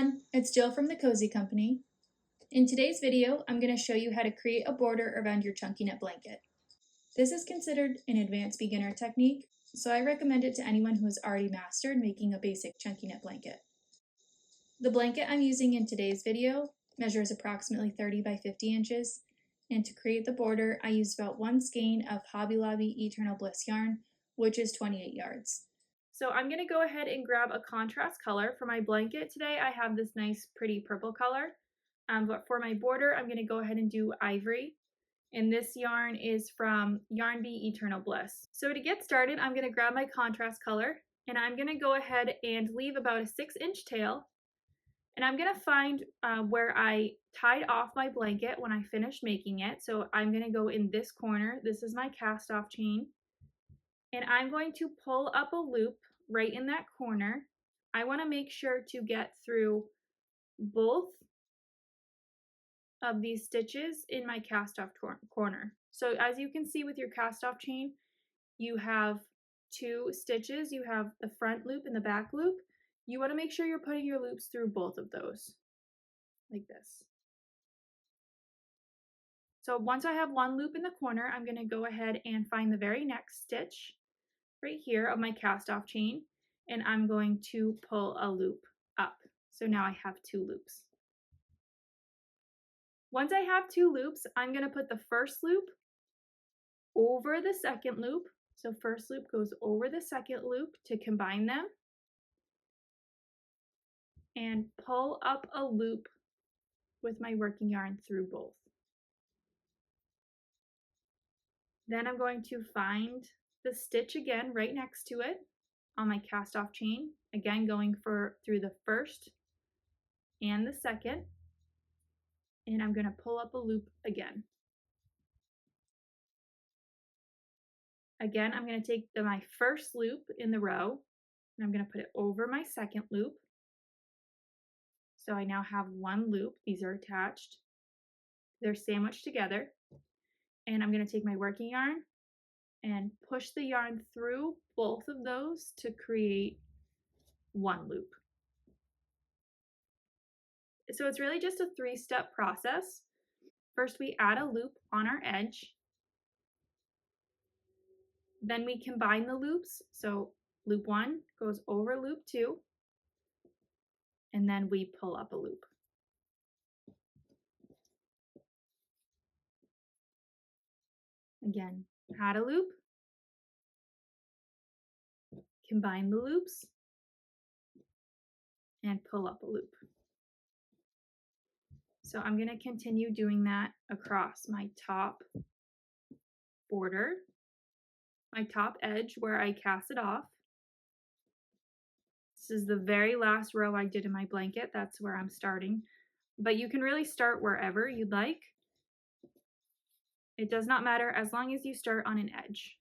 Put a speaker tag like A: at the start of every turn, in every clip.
A: everyone, it's Jill from the Cozy Company. In today's video, I'm going to show you how to create a border around your chunky knit blanket. This is considered an advanced beginner technique, so I recommend it to anyone who has already mastered making a basic chunky knit blanket. The blanket I'm using in today's video measures approximately 30 by 50 inches, and to create the border, I used about 1 skein of Hobby Lobby Eternal Bliss yarn, which is 28 yards. So I'm going to go ahead and grab a contrast color. For my blanket today, I have this nice pretty purple color. But for my border, I'm going to go ahead and do ivory. And this yarn is from Yarn Bee Eternal Bliss. So to get started, I'm going to grab my contrast color and I'm going to go ahead and leave about a 6-inch tail. And I'm going to find where I tied off my blanket when I finished making it. So I'm going to go in this corner. This is my cast off chain. And I'm going to pull up a loop right in that corner. I want to make sure to get through both of these stitches in my cast off corner. So as you can see with your cast off chain, you have 2 stitches. You have the front loop and the back loop. You want to make sure you're putting your loops through both of those, like this. So once I have 1 loop in the corner, I'm going to go ahead and find the very next stitch right here of my cast off chain, and I'm going to pull a loop up. So now I have 2 loops. Once I have 2 loops, I'm going to put the first loop over the second loop. So first loop goes over the second loop to combine them, and pull up a loop with my working yarn through both. Then I'm going to find the stitch again right next to it on my cast off chain, again going through the first and the second, and I'm going to pull up a loop again. Again, I'm going to take my first loop in the row and I'm going to put it over my second loop. So I now have 1 loop. These are attached. They're sandwiched together. And I'm going to take my working yarn and push the yarn through both of those to create 1 loop. So it's really just a 3-step process. First, we add a loop on our edge. Then we combine the loops. So loop 1 goes over loop 2. And then we pull up a loop. Again, add a loop, combine the loops, and pull up a loop. So I'm going to continue doing that across my top border, my top edge where I cast it off. This is the very last row I did in my blanket. That's where I'm starting. But you can really start wherever you'd like. It does not matter as long as you start on an edge.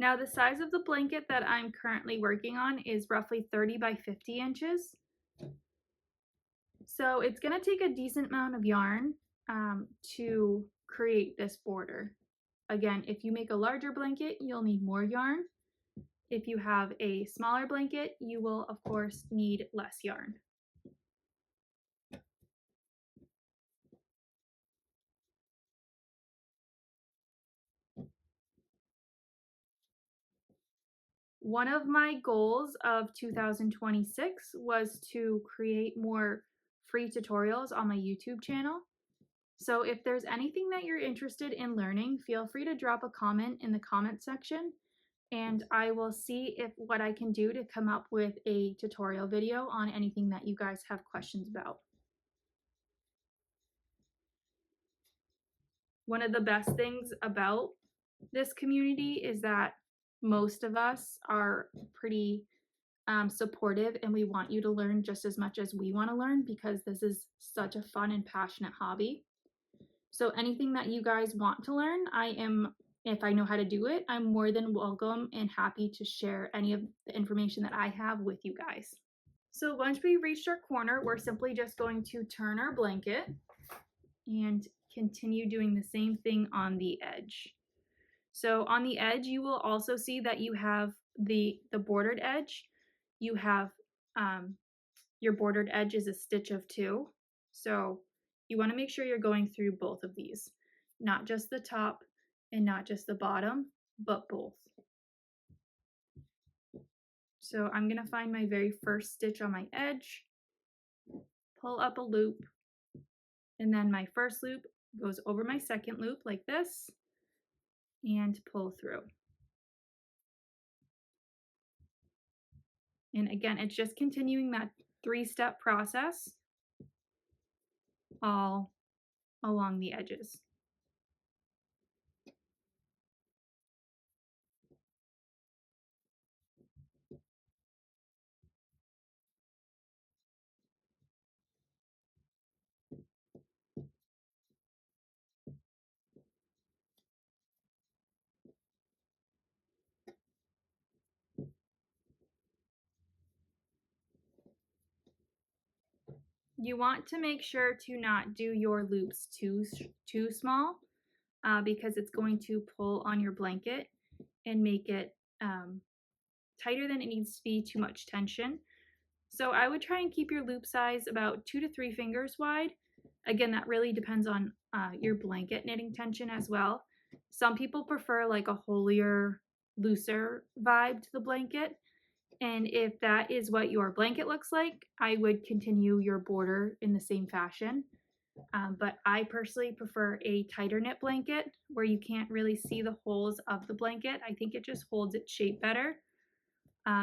A: Now the size of the blanket that I'm currently working on is roughly 30 by 50 inches. So it's going to take a decent amount of yarn to create this border. Again, if you make a larger blanket, you'll need more yarn. If you have a smaller blanket, you will of course need less yarn. One of my goals of 2026 was to create more free tutorials on my YouTube channel. So if there's anything that you're interested in learning, feel free to drop a comment in the comment section and I will see what I can do to come up with a tutorial video on anything that you guys have questions about. One of the best things about this community is that most of us are pretty supportive and we want you to learn just as much as we want to learn because this is such a fun and passionate hobby. So anything that you guys want to learn, if I know how to do it, I'm more than welcome and happy to share any of the information that I have with you guys. So once we reached our corner, we're simply just going to turn our blanket and continue doing the same thing on the edge. So on the edge, you will also see that you have the bordered edge. You have your bordered edge is a stitch of 2. So you want to make sure you're going through both of these, not just the top and not just the bottom, but both. So I'm going to find my very first stitch on my edge, pull up a loop, and then my first loop goes over my second loop like this and pull through. And again, it's just continuing that 3-step process all along the edges. You want to make sure to not do your loops too small because it's going to pull on your blanket and make it tighter than it needs to be, too much tension. So I would try and keep your loop size about 2 to 3 fingers wide. Again, that really depends on your blanket knitting tension as well. Some people prefer like a holier, looser vibe to the blanket. And if that is what your blanket looks like, I would continue your border in the same fashion. But I personally prefer a tighter knit blanket where you can't really see the holes of the blanket. I think it just holds its shape better.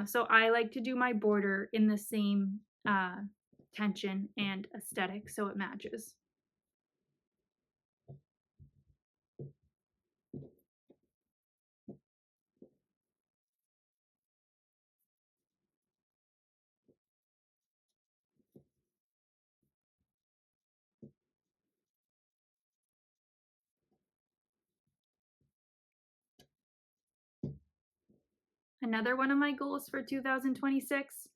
A: So I like to do my border in the same tension and aesthetic so it matches. Another one of my goals for 2026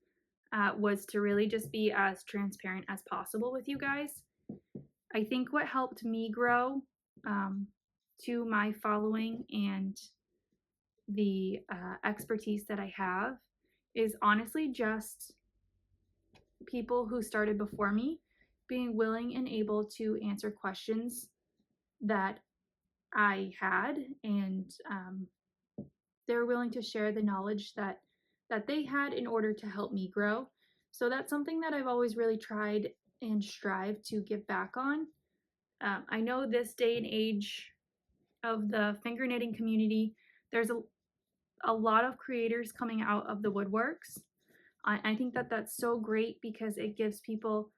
A: was to really just be as transparent as possible with you guys. I think what helped me grow to my following and the expertise that I have is honestly just people who started before me being willing and able to answer questions that I had, and they're willing to share the knowledge that they had in order to help me grow. So that's something that I've always really tried and strive to give back on. I know this day and age of the finger knitting community, there's a lot of creators coming out of the woodworks. I think that that's so great because it gives people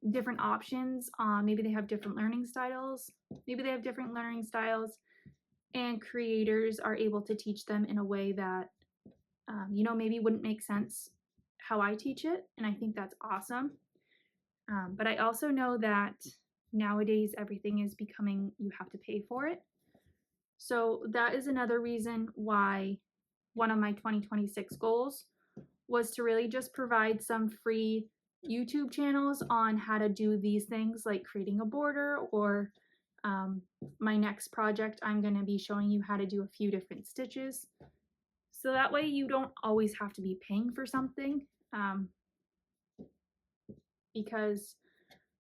A: different options. Maybe they have different learning styles. And creators are able to teach them in a way that, maybe wouldn't make sense how I teach it. And I think that's awesome. But I also know that nowadays everything is becoming, you have to pay for it. So that is another reason why one of my 2026 goals was to really just provide some free YouTube channels on how to do these things like creating a border, or my next project, I'm going to be showing you how to do a few different stitches. So that way you don't always have to be paying for something, because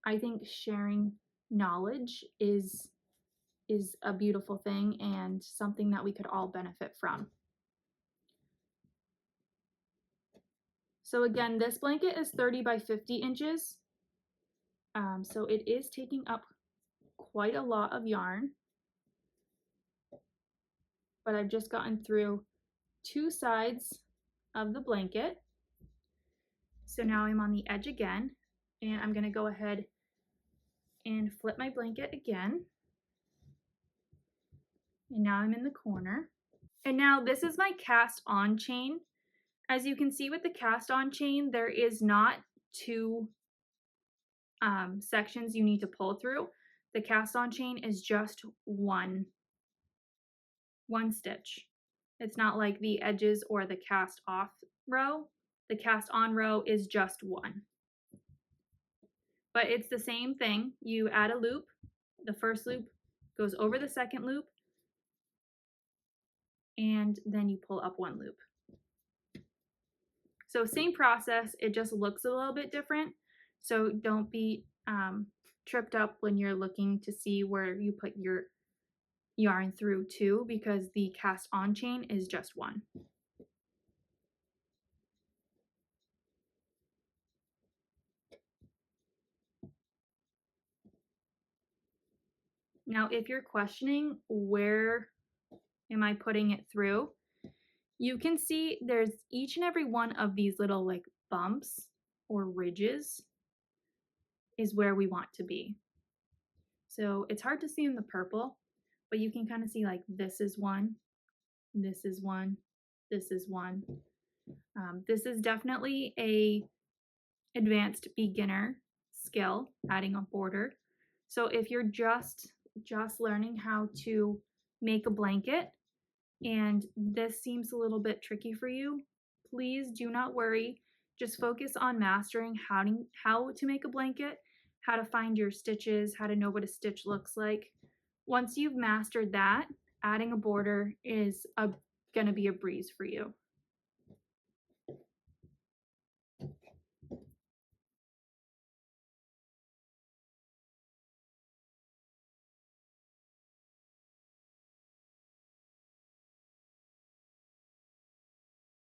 A: I think sharing knowledge is a beautiful thing and something that we could all benefit from. So again, this blanket is 30 by 50 inches. So it is taking up quite a lot of yarn, but I've just gotten through 2 sides of the blanket. So now I'm on the edge again, and I'm going to go ahead and flip my blanket again. And now I'm in the corner. And now this is my cast on chain. As you can see with the cast on chain, there is not 2 sections you need to pull through. the cast on chain is just one stitch. It's not like the edges or the cast off row. The cast on row is just one. But it's the same thing. You add a loop. The first loop goes over the second loop, and then you pull up one loop. So same process, it just looks a little bit different. So don't be tripped up when you're looking to see where you put your yarn through too, because the cast on chain is just one. Now, if you're questioning where am I putting it through, you can see there's each and every one of these little like bumps or ridges is where we want to be. So it's hard to see in the purple, but you can kind of see like this is one, this is one, this is one. This is definitely a advanced beginner skill, adding a border. So if you're just learning how to make a blanket and this seems a little bit tricky for you, please do not worry. Just focus on mastering how to make a blanket, how to find your stitches, how to know what a stitch looks like. Once you've mastered that, adding a border is going to be a breeze for you.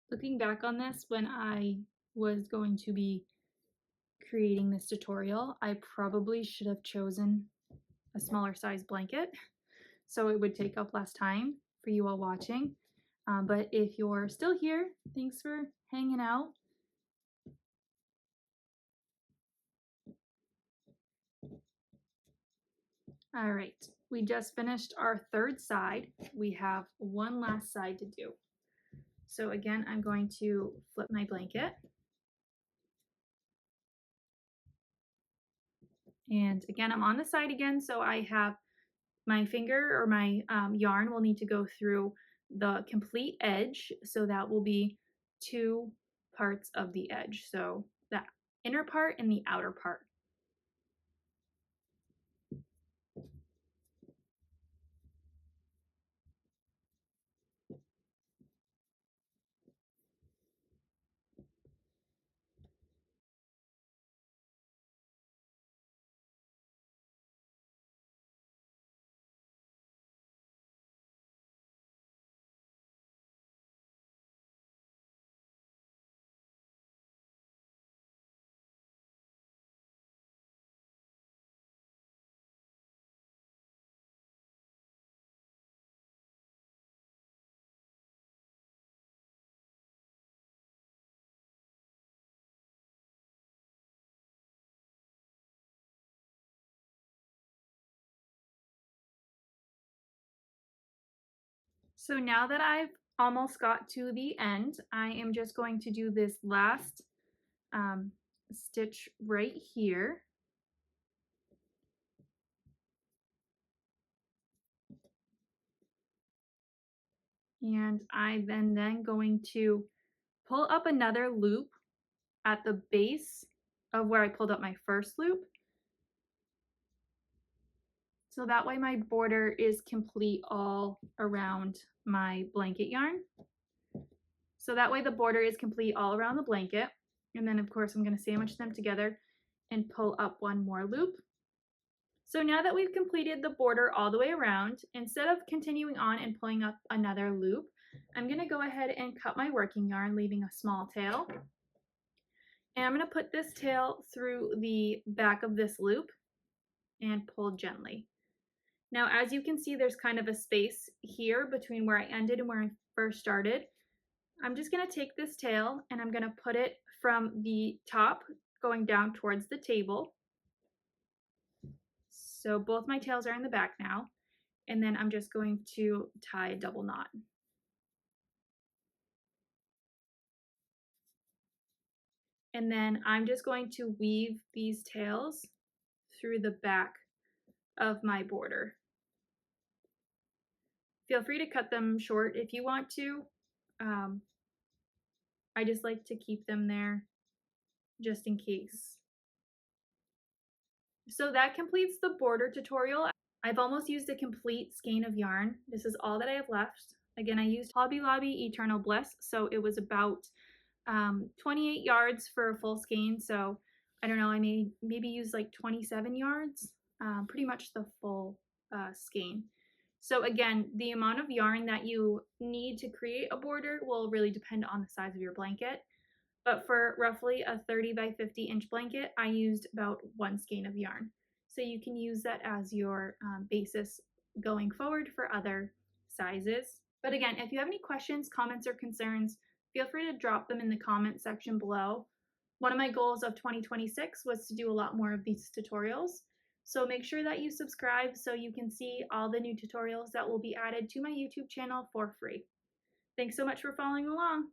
A: Looking back on this, when I was going to be creating this tutorial, I probably should have chosen a smaller size blanket so it would take up less time for you all watching. But if you're still here, thanks for hanging out. All right, we just finished our third side. We have one last side to do. So again, I'm going to flip my blanket. And again, I'm on the side again, so I have my finger or my yarn will need to go through the complete edge, so that will be 2 parts of the edge. So the inner part and the outer part. So now that I've almost got to the end, I am just going to do this last stitch right here. And I'm then going to pull up another loop at the base of where I pulled up my first loop. So that way my border is complete all around my blanket yarn. So that way the border is complete all around the blanket. And then of course I'm going to sandwich them together and pull up one more loop. So now that we've completed the border all the way around, instead of continuing on and pulling up another loop, I'm going to go ahead and cut my working yarn, leaving a small tail. And I'm going to put this tail through the back of this loop and pull gently. Now, as you can see, there's kind of a space here between where I ended and where I first started. I'm just going to take this tail and I'm going to put it from the top going down towards the table. So both my tails are in the back now. And then I'm just going to tie a double knot. And then I'm just going to weave these tails through the back of my border. Feel free to cut them short if you want to. I just like to keep them there just in case. So that completes the border tutorial. I've almost used a complete skein of yarn. This is all that I have left. Again, I used Hobby Lobby Eternal Bliss, so it was about 28 yards for a full skein. So I don't know, I maybe use like 27 yards, pretty much the full skein. So again, the amount of yarn that you need to create a border will really depend on the size of your blanket. But for roughly a 30 by 50 inch blanket, I used about 1 skein of yarn. So you can use that as your basis going forward for other sizes. But again, if you have any questions, comments, or concerns, feel free to drop them in the comment section below. One of my goals of 2026 was to do a lot more of these tutorials. So make sure that you subscribe so you can see all the new tutorials that will be added to my YouTube channel for free. Thanks so much for following along.